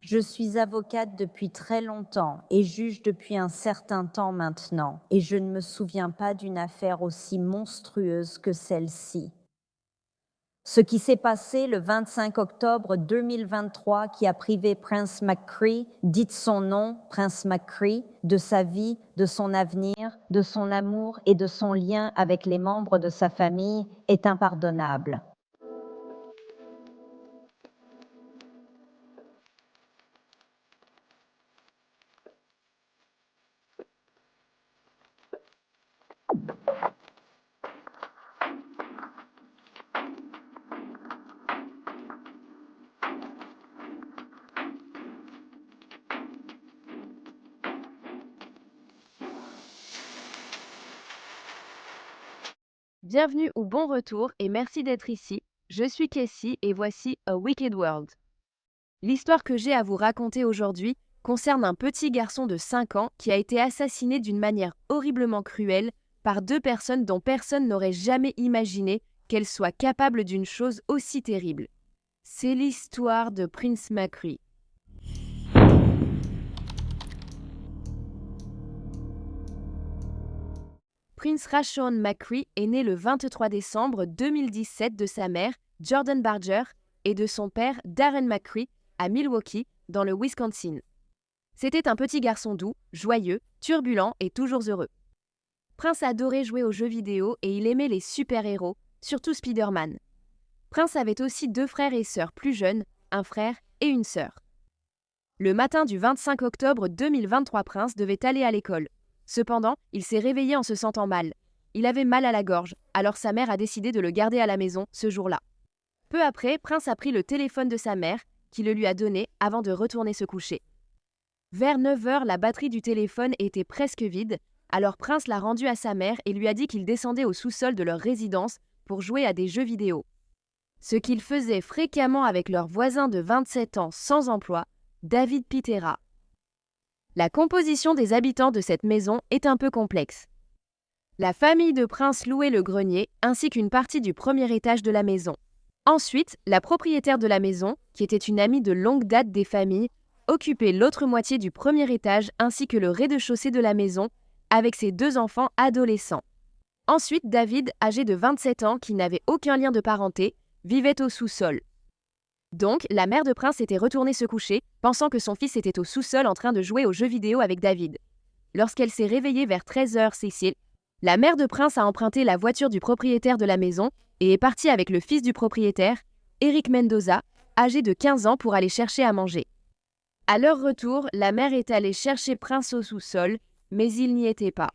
Je suis avocate depuis très longtemps et juge depuis un certain temps maintenant, et je ne me souviens pas d'une affaire aussi monstrueuse que celle-ci. Ce qui s'est passé le 25 octobre 2023 qui a privé Prince McCree, dit de son nom, Prince McCree, de sa vie, de son avenir, de son amour et de son lien avec les membres de sa famille est impardonnable. Bienvenue ou bon retour et merci d'être ici. Je suis Cassie et voici A Wicked World. L'histoire que j'ai à vous raconter aujourd'hui concerne un petit garçon de 5 ans qui a été assassiné d'une manière horriblement cruelle par deux personnes dont personne n'aurait jamais imaginé qu'elles soient capables d'une chose aussi terrible. C'est l'histoire de Prince McCree. Prince Rashawn McCree est né le 23 décembre 2017 de sa mère, Jordan Barger, et de son père, Darren McCree, à Milwaukee, dans le Wisconsin. C'était un petit garçon doux, joyeux, turbulent et toujours heureux. Prince adorait jouer aux jeux vidéo et il aimait les super-héros, surtout Spider-Man. Prince avait aussi deux frères et sœurs plus jeunes, un frère et une sœur. Le matin du 25 octobre 2023, Prince devait aller à l'école. Cependant, il s'est réveillé en se sentant mal. Il avait mal à la gorge, alors sa mère a décidé de le garder à la maison ce jour-là. Peu après, Prince a pris le téléphone de sa mère, qui le lui a donné avant de retourner se coucher. Vers 9 heures, la batterie du téléphone était presque vide, alors Prince l'a rendu à sa mère et lui a dit qu'il descendait au sous-sol de leur résidence pour jouer à des jeux vidéo. Ce qu'il faisait fréquemment avec leur voisin de 27 ans sans emploi, David Pitera. La composition des habitants de cette maison est un peu complexe. La famille de Prince louait le grenier ainsi qu'une partie du premier étage de la maison. Ensuite, la propriétaire de la maison, qui était une amie de longue date des familles, occupait l'autre moitié du premier étage ainsi que le rez-de-chaussée de la maison avec ses deux enfants adolescents. Ensuite, David, âgé de 27 ans, qui n'avait aucun lien de parenté, vivait au sous-sol. Donc, la mère de Prince était retournée se coucher, pensant que son fils était au sous-sol en train de jouer aux jeux vidéo avec David. Lorsqu'elle s'est réveillée vers 13h, Cécile, la mère de Prince a emprunté la voiture du propriétaire de la maison et est partie avec le fils du propriétaire, Eric Mendoza, âgé de 15 ans, pour aller chercher à manger. À leur retour, la mère est allée chercher Prince au sous-sol, mais il n'y était pas.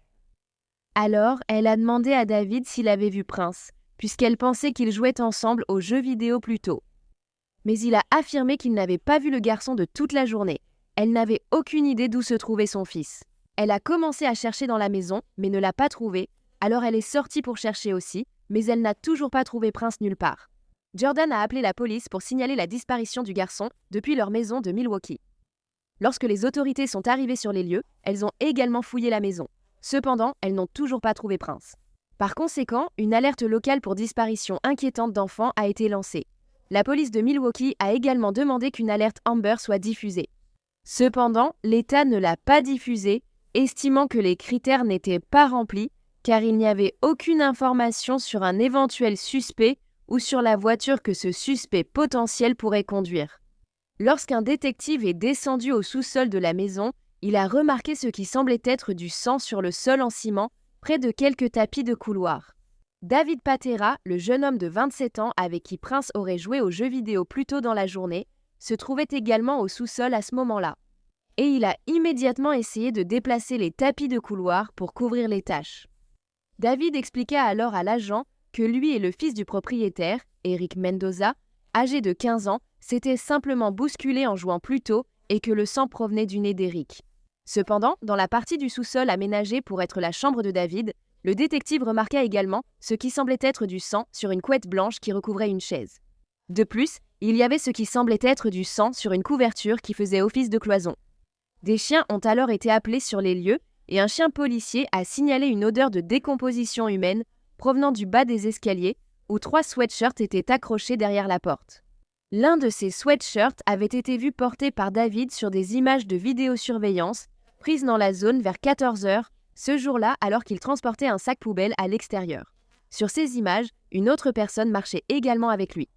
Alors, elle a demandé à David s'il avait vu Prince, puisqu'elle pensait qu'ils jouaient ensemble aux jeux vidéo plus tôt. Mais il a affirmé qu'il n'avait pas vu le garçon de toute la journée. Elle n'avait aucune idée d'où se trouvait son fils. Elle a commencé à chercher dans la maison, mais ne l'a pas trouvé, alors elle est sortie pour chercher aussi, mais elle n'a toujours pas trouvé Prince nulle part. Jordan a appelé la police pour signaler la disparition du garçon depuis leur maison de Milwaukee. Lorsque les autorités sont arrivées sur les lieux, elles ont également fouillé la maison. Cependant, elles n'ont toujours pas trouvé Prince. Par conséquent, une alerte locale pour disparition inquiétante d'enfants a été lancée. La police de Milwaukee a également demandé qu'une alerte Amber soit diffusée. Cependant, l'État ne l'a pas diffusée, estimant que les critères n'étaient pas remplis, car il n'y avait aucune information sur un éventuel suspect ou sur la voiture que ce suspect potentiel pourrait conduire. Lorsqu'un détective est descendu au sous-sol de la maison, il a remarqué ce qui semblait être du sang sur le sol en ciment, près de quelques tapis de couloir. David Patera, le jeune homme de 27 ans avec qui Prince aurait joué aux jeux vidéo plus tôt dans la journée, se trouvait également au sous-sol à ce moment-là. Et il a immédiatement essayé de déplacer les tapis de couloir pour couvrir les taches. David expliqua alors à l'agent que lui et le fils du propriétaire, Eric Mendoza, âgé de 15 ans, s'étaient simplement bousculés en jouant plus tôt et que le sang provenait du nez d'Eric. Cependant, dans la partie du sous-sol aménagée pour être la chambre de David, le détective remarqua également ce qui semblait être du sang sur une couette blanche qui recouvrait une chaise. De plus, il y avait ce qui semblait être du sang sur une couverture qui faisait office de cloison. Des chiens ont alors été appelés sur les lieux et un chien policier a signalé une odeur de décomposition humaine provenant du bas des escaliers où 3 sweatshirts étaient accrochés derrière la porte. L'un de ses sweatshirts avait été vu porté par David sur des images de vidéosurveillance prises dans la zone vers 14 heures, ce jour-là alors qu'il transportait un sac poubelle à l'extérieur. Sur ces images, une autre personne marchait également avec lui.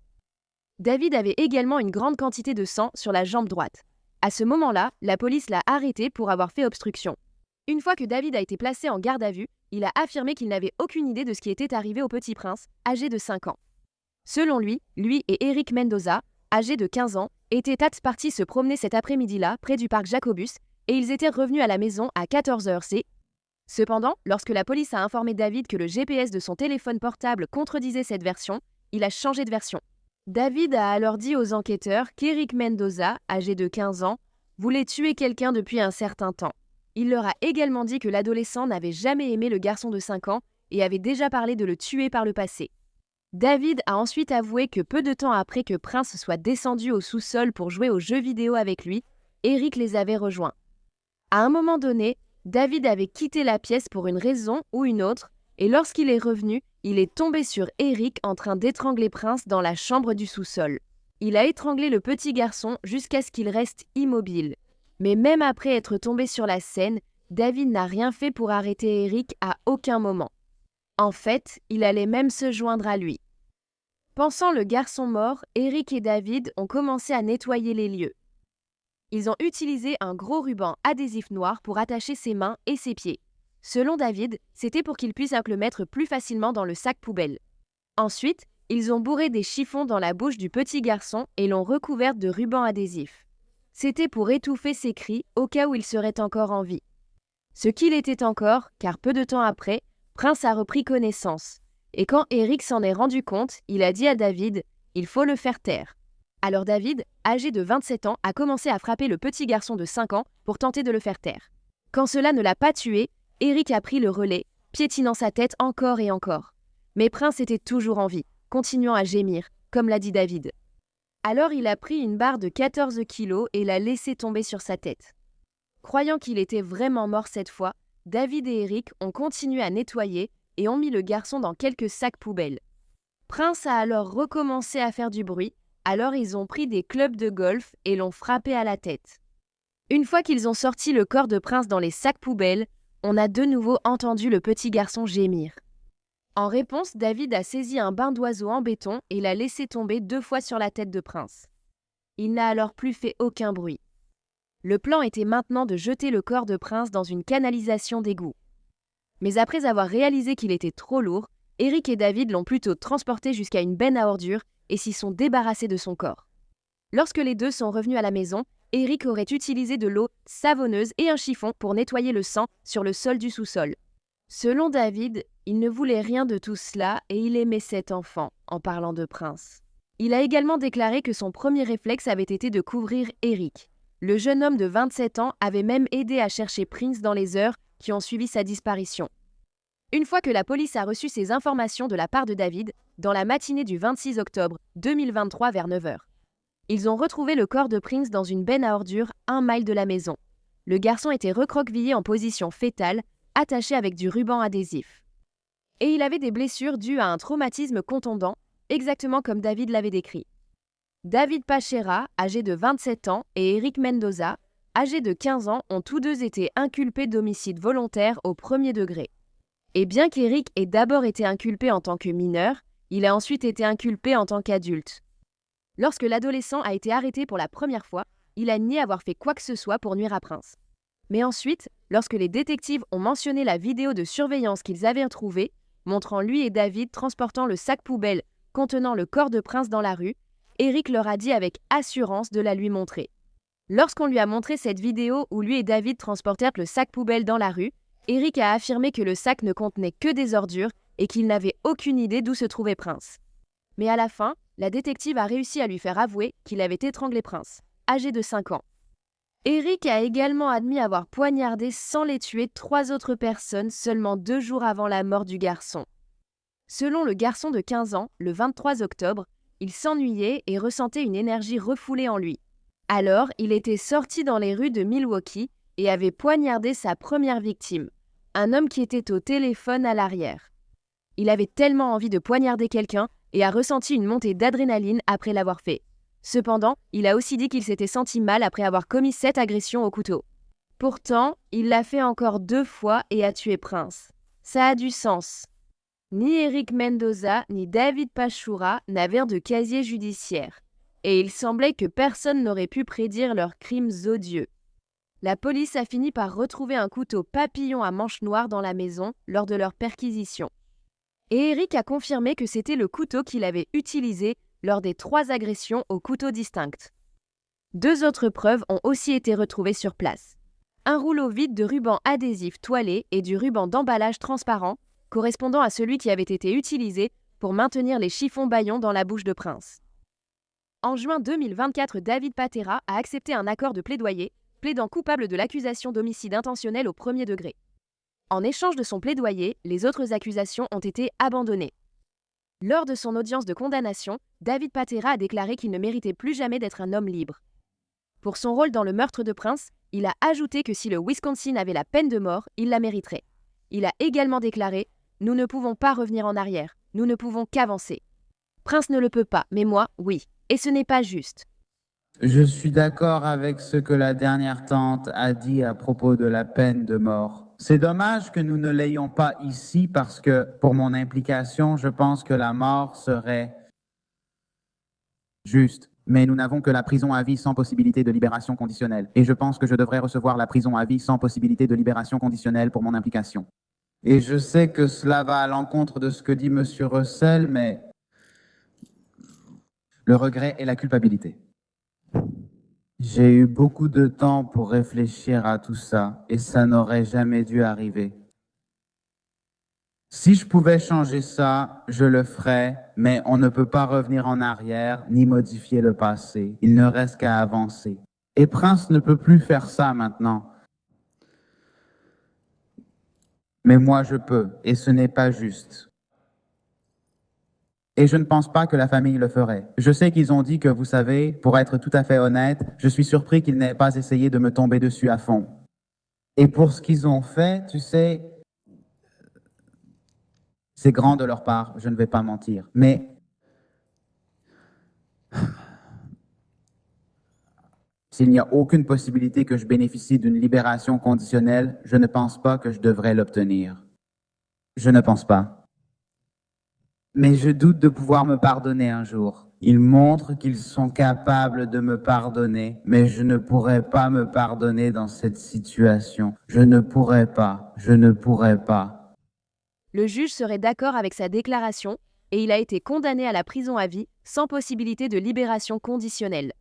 David avait également une grande quantité de sang sur la jambe droite. À ce moment-là, la police l'a arrêté pour avoir fait obstruction. Une fois que David a été placé en garde à vue, il a affirmé qu'il n'avait aucune idée de ce qui était arrivé au petit prince, âgé de 5 ans. Selon lui et Eric Mendoza, âgé de 15 ans, étaient partis se promener cet après-midi-là près du parc Jacobus et ils étaient revenus à la maison à 14 heures. Cependant, lorsque la police a informé David que le GPS de son téléphone portable contredisait cette version, il a changé de version. David a alors dit aux enquêteurs qu'Eric Mendoza, âgé de 15 ans, voulait tuer quelqu'un depuis un certain temps. Il leur a également dit que l'adolescent n'avait jamais aimé le garçon de 5 ans et avait déjà parlé de le tuer par le passé. David a ensuite avoué que peu de temps après que Prince soit descendu au sous-sol pour jouer aux jeux vidéo avec lui, Eric les avait rejoints. À un moment donné, David avait quitté la pièce pour une raison ou une autre, et lorsqu'il est revenu, il est tombé sur Eric en train d'étrangler Prince dans la chambre du sous-sol. Il a étranglé le petit garçon jusqu'à ce qu'il reste immobile. Mais même après être tombé sur la scène, David n'a rien fait pour arrêter Eric à aucun moment. En fait, il allait même se joindre à lui. Pensant le garçon mort, Eric et David ont commencé à nettoyer les lieux. Ils ont utilisé un gros ruban adhésif noir pour attacher ses mains et ses pieds. Selon David, c'était pour qu'il puisse le mettre plus facilement dans le sac poubelle. Ensuite, ils ont bourré des chiffons dans la bouche du petit garçon et l'ont recouverte de ruban adhésif. C'était pour étouffer ses cris au cas où il serait encore en vie. Ce qu'il était encore, car peu de temps après, Prince a repris connaissance. Et quand Eric s'en est rendu compte, il a dit à David « Il faut le faire taire ». Alors David, âgé de 27 ans, a commencé à frapper le petit garçon de 5 ans pour tenter de le faire taire. Quand cela ne l'a pas tué, Eric a pris le relais, piétinant sa tête encore et encore. Mais Prince était toujours en vie, continuant à gémir, comme l'a dit David. Alors il a pris une barre de 14 kilos et l'a laissé tomber sur sa tête. Croyant qu'il était vraiment mort cette fois, David et Eric ont continué à nettoyer et ont mis le garçon dans quelques sacs poubelles. Prince a alors recommencé à faire du bruit, alors ils ont pris des clubs de golf et l'ont frappé à la tête. Une fois qu'ils ont sorti le corps de Prince dans les sacs poubelles, on a de nouveau entendu le petit garçon gémir. En réponse, David a saisi un bain d'oiseau en béton et l'a laissé tomber 2 fois sur la tête de Prince. Il n'a alors plus fait aucun bruit. Le plan était maintenant de jeter le corps de Prince dans une canalisation d'égout. Mais après avoir réalisé qu'il était trop lourd, Eric et David l'ont plutôt transporté jusqu'à une benne à ordures et s'y sont débarrassés de son corps. Lorsque les deux sont revenus à la maison, Eric aurait utilisé de l'eau savonneuse et un chiffon pour nettoyer le sang sur le sol du sous-sol. Selon David, il ne voulait rien de tout cela et il aimait cet enfant, en parlant de Prince. Il a également déclaré que son premier réflexe avait été de couvrir Eric. Le jeune homme de 27 ans avait même aidé à chercher Prince dans les heures qui ont suivi sa disparition. Une fois que la police a reçu ces informations de la part de David, dans la matinée du 26 octobre 2023 vers 9h, ils ont retrouvé le corps de Prince dans une benne à ordures 1 mile de la maison. Le garçon était recroquevillé en position fétale, attaché avec du ruban adhésif. Et il avait des blessures dues à un traumatisme contondant, exactement comme David l'avait décrit. David Pachera, âgé de 27 ans, et Eric Mendoza, âgé de 15 ans, ont tous deux été inculpés d'homicide volontaire au premier degré. Et bien qu'Eric ait d'abord été inculpé en tant que mineur, il a ensuite été inculpé en tant qu'adulte. Lorsque l'adolescent a été arrêté pour la première fois, il a nié avoir fait quoi que ce soit pour nuire à Prince. Mais ensuite, lorsque les détectives ont mentionné la vidéo de surveillance qu'ils avaient trouvée, montrant lui et David transportant le sac poubelle contenant le corps de Prince dans la rue, Eric leur a dit avec assurance de la lui montrer. Lorsqu'on lui a montré cette vidéo où lui et David transportèrent le sac poubelle dans la rue, Eric a affirmé que le sac ne contenait que des ordures et qu'il n'avait aucune idée d'où se trouvait Prince. Mais à la fin, la détective a réussi à lui faire avouer qu'il avait étranglé Prince, âgé de 5 ans. Eric a également admis avoir poignardé sans les tuer 3 autres personnes seulement 2 jours avant la mort du garçon. Selon le garçon de 15 ans, le 23 octobre, il s'ennuyait et ressentait une énergie refoulée en lui. Alors, il était sorti dans les rues de Milwaukee et avait poignardé sa première victime, un homme qui était au téléphone à l'arrière. Il avait tellement envie de poignarder quelqu'un et a ressenti une montée d'adrénaline après l'avoir fait. Cependant, il a aussi dit qu'il s'était senti mal après avoir commis 7 agressions au couteau. Pourtant, il l'a fait encore 2 fois et a tué Prince. Ça a du sens. Ni Eric Mendoza ni David Pachura n'avaient de casier judiciaire, et il semblait que personne n'aurait pu prédire leurs crimes odieux. La police a fini par retrouver un couteau papillon à manche noire dans la maison lors de leur perquisition. Et Eric a confirmé que c'était le couteau qu'il avait utilisé lors des 3 agressions au couteau distinct. 2 autres preuves ont aussi été retrouvées sur place. Un rouleau vide de ruban adhésif toilé et du ruban d'emballage transparent, correspondant à celui qui avait été utilisé pour maintenir les chiffons bâillons dans la bouche de Prince. En juin 2024, David Patera a accepté un accord de plaidoyer, plaidant coupable de l'accusation d'homicide intentionnel au premier degré. En échange de son plaidoyer, les autres accusations ont été abandonnées. Lors de son audience de condamnation, David Patera a déclaré qu'il ne méritait plus jamais d'être un homme libre. Pour son rôle dans le meurtre de Prince, il a ajouté que si le Wisconsin avait la peine de mort, il la mériterait. Il a également déclaré « Nous ne pouvons pas revenir en arrière, nous ne pouvons qu'avancer. Prince ne le peut pas, mais moi, oui. Et ce n'est pas juste. » Je suis d'accord avec ce que la dernière tante a dit à propos de la peine de mort. C'est dommage que nous ne l'ayons pas ici parce que, pour mon implication, je pense que la mort serait juste. Mais nous n'avons que la prison à vie sans possibilité de libération conditionnelle. Et je pense que je devrais recevoir la prison à vie sans possibilité de libération conditionnelle pour mon implication. Et je sais que cela va à l'encontre de ce que dit M. Russell, mais le regret et la culpabilité. J'ai eu beaucoup de temps pour réfléchir à tout ça, et ça n'aurait jamais dû arriver. Si je pouvais changer ça, je le ferais, mais on ne peut pas revenir en arrière ni modifier le passé. Il ne reste qu'à avancer. Et Prince ne peut plus faire ça maintenant. Mais moi, je peux, et ce n'est pas juste. Et je ne pense pas que la famille le ferait. Je sais qu'ils ont dit que, vous savez, pour être tout à fait honnête, je suis surpris qu'ils n'aient pas essayé de me tomber dessus à fond. Et pour ce qu'ils ont fait, tu sais, c'est grand de leur part, je ne vais pas mentir. Mais s'il n'y a aucune possibilité que je bénéficie d'une libération conditionnelle, je ne pense pas que je devrais l'obtenir. Je ne pense pas. Mais je doute de pouvoir me pardonner un jour. Ils montrent qu'ils sont capables de me pardonner, mais je ne pourrais pas me pardonner dans cette situation. Je ne pourrais pas. Le juge serait d'accord avec sa déclaration et il a été condamné à la prison à vie sans possibilité de libération conditionnelle.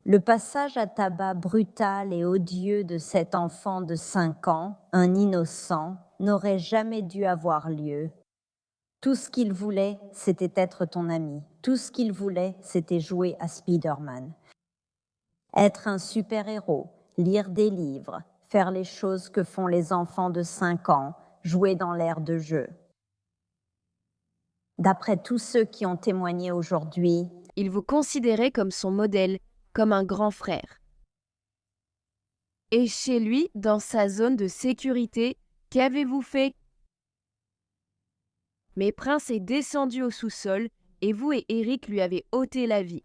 Le passage à tabac brutal et odieux de cet enfant de 5 ans, un innocent, n'aurait jamais dû avoir lieu. Tout ce qu'il voulait, c'était être ton ami. Tout ce qu'il voulait, c'était jouer à Spider-Man. Être un super-héros, lire des livres, faire les choses que font les enfants de 5 ans, jouer dans l'air de jeu. D'après tous ceux qui ont témoigné aujourd'hui, il vous considérait comme son modèle, comme un grand frère. Et chez lui, dans sa zone de sécurité, qu'avez-vous fait ? Mais Prince est descendu au sous-sol et vous et Eric lui avez ôté la vie.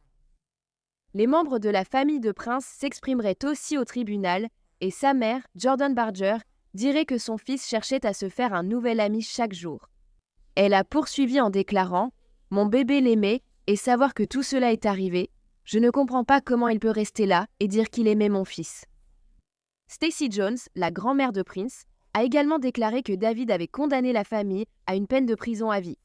Les membres de la famille de Prince s'exprimeraient aussi au tribunal et sa mère, Jordan Barger, dirait que son fils cherchait à se faire un nouvel ami chaque jour. Elle a poursuivi en déclarant « Mon bébé l'aimait et savoir que tout cela est arrivé, je ne comprends pas comment il peut rester là et dire qu'il aimait mon fils. » Stacey Jones, la grand-mère de Prince, a également déclaré que David avait condamné la famille à une peine de prison à vie.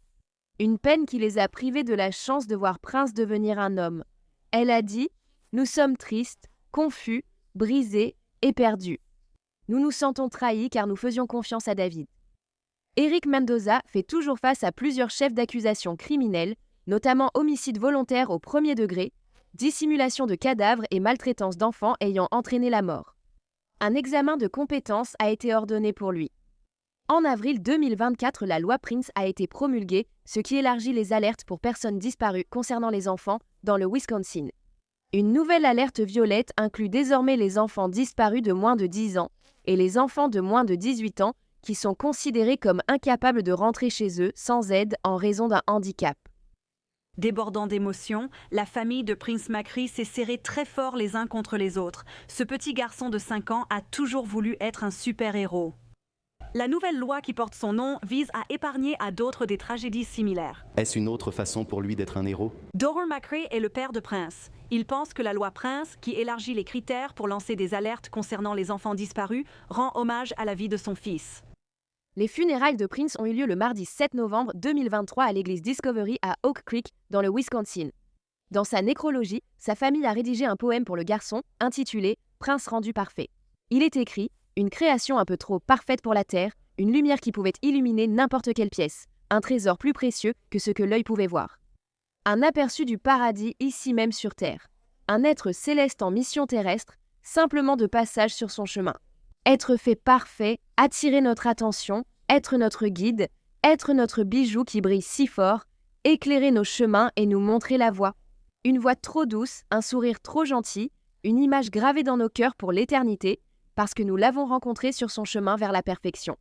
Une peine qui les a privés de la chance de voir Prince devenir un homme. Elle a dit « Nous sommes tristes, confus, brisés et perdus. Nous nous sentons trahis car nous faisions confiance à David. » Eric Mendoza fait toujours face à plusieurs chefs d'accusation criminels, notamment homicide volontaire au premier degré, dissimulation de cadavres et maltraitance d'enfants ayant entraîné la mort. Un examen de compétences a été ordonné pour lui. En avril 2024, la loi Prince a été promulguée, ce qui élargit les alertes pour personnes disparues concernant les enfants dans le Wisconsin. Une nouvelle alerte violette inclut désormais les enfants disparus de moins de 10 ans et les enfants de moins de 18 ans qui sont considérés comme incapables de rentrer chez eux sans aide en raison d'un handicap. Débordant d'émotions, la famille de Prince Macri s'est serrée très fort les uns contre les autres. Ce petit garçon de 5 ans a toujours voulu être un super-héros. La nouvelle loi qui porte son nom vise à épargner à d'autres des tragédies similaires. Est-ce une autre façon pour lui d'être un héros? Doran Macri est le père de Prince. Il pense que la loi Prince, qui élargit les critères pour lancer des alertes concernant les enfants disparus, rend hommage à la vie de son fils. Les funérailles de Prince ont eu lieu le mardi 7 novembre 2023 à l'église Discovery à Oak Creek, dans le Wisconsin. Dans sa nécrologie, sa famille a rédigé un poème pour le garçon, intitulé « Prince rendu parfait ». Il est écrit « Une création un peu trop parfaite pour la terre, une lumière qui pouvait illuminer n'importe quelle pièce, un trésor plus précieux que ce que l'œil pouvait voir. Un aperçu du paradis ici même sur terre. Un être céleste en mission terrestre, simplement de passage sur son chemin. Être fait parfait, attirer notre attention, être notre guide, être notre bijou qui brille si fort, éclairer nos chemins et nous montrer la voie. Une voix trop douce, un sourire trop gentil, une image gravée dans nos cœurs pour l'éternité, parce que nous l'avons rencontré sur son chemin vers la perfection.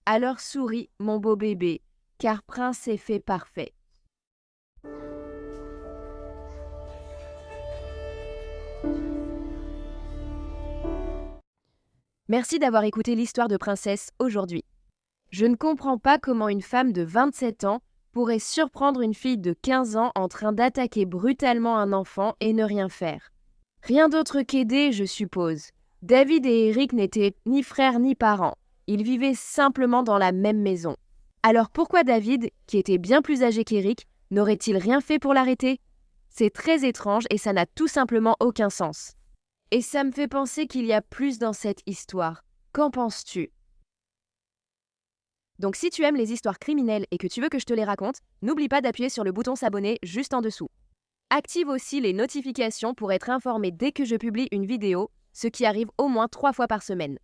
Alors souris, mon beau bébé, car Prince est fait parfait. Merci d'avoir écouté l'histoire de Princesse aujourd'hui. Je ne comprends pas comment une femme de 27 ans pourrait surprendre une fille de 15 ans en train d'attaquer brutalement un enfant et ne rien faire. Rien d'autre qu'aider, je suppose. David et Eric n'étaient ni frères ni parents. Ils vivaient simplement dans la même maison. Alors pourquoi David, qui était bien plus âgé qu'Eric, n'aurait-il rien fait pour l'arrêter? C'est très étrange et ça n'a tout simplement aucun sens. Et ça me fait penser qu'il y a plus dans cette histoire. Qu'en penses-tu? Donc si tu aimes les histoires criminelles et que tu veux que je te les raconte, n'oublie pas d'appuyer sur le bouton s'abonner juste en dessous. Active aussi les notifications pour être informé dès que je publie une vidéo, ce qui arrive au moins 3 fois par semaine.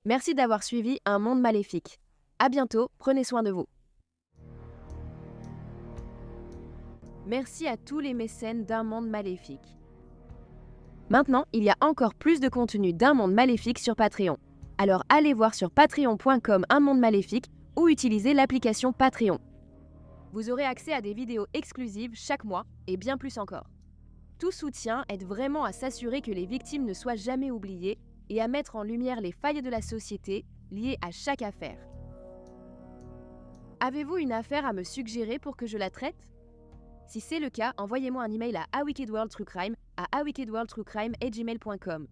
Merci d'avoir suivi Un Monde Maléfique. À bientôt, prenez soin de vous. Merci à tous les mécènes d'Un Monde Maléfique. Maintenant, il y a encore plus de contenu d'Un Monde Maléfique sur Patreon. Alors allez voir sur patreon.com Un Monde Maléfique ou utilisez l'application Patreon. Vous aurez accès à des vidéos exclusives chaque mois et bien plus encore. Tout soutien aide vraiment à s'assurer que les victimes ne soient jamais oubliées et à mettre en lumière les failles de la société liées à chaque affaire. Avez-vous une affaire à me suggérer pour que je la traite? Si c'est le cas, envoyez-moi un email à awickedworldtruecrime@awickedworldtruecrime@gmail.com.